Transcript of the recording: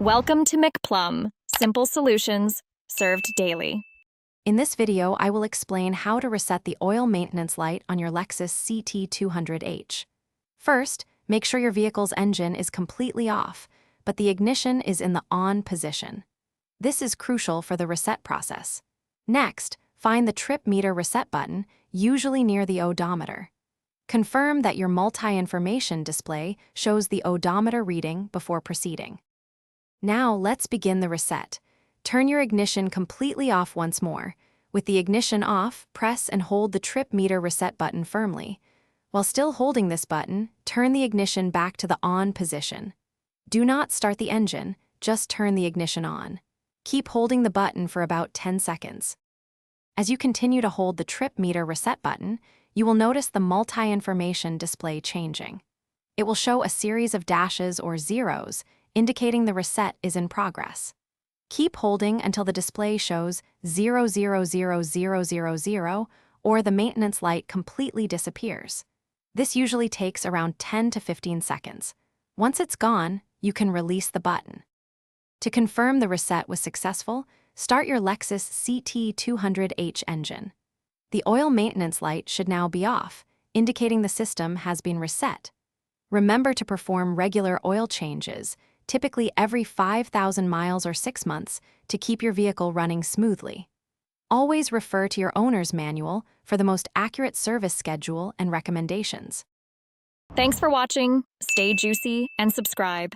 Welcome to McPlum, simple solutions served daily. In this video, I will explain how to reset the oil maintenance light on your Lexus CT200H. First, make sure your vehicle's engine is completely off, but the ignition is in the on position. This is crucial for the reset process. Next, find the trip meter reset button, usually near the odometer. Confirm that your multi-information display shows the odometer reading before proceeding. Now, let's begin the reset. Turn your ignition completely off once more. With the ignition off, press and hold the trip meter reset button firmly. While still holding this button, turn the ignition back to the on position. Do not start the engine, just turn the ignition on. Keep holding the button for about 10 seconds. As you continue to hold the trip meter reset button, you will notice the multi-information display changing. It will show a series of dashes or zeros, indicating the reset is in progress. Keep holding until the display shows 000000 or the maintenance light completely disappears. This usually takes around 10 to 15 seconds. Once it's gone, you can release the button. To confirm the reset was successful, start your Lexus CT200H engine. The oil maintenance light should now be off, indicating the system has been reset. Remember to perform regular oil changes, typically every 5,000 miles or 6 months, to keep your vehicle running smoothly. Always refer to your owner's manual for the most accurate service schedule and recommendations. Thanks for watching. Stay juicy and subscribe.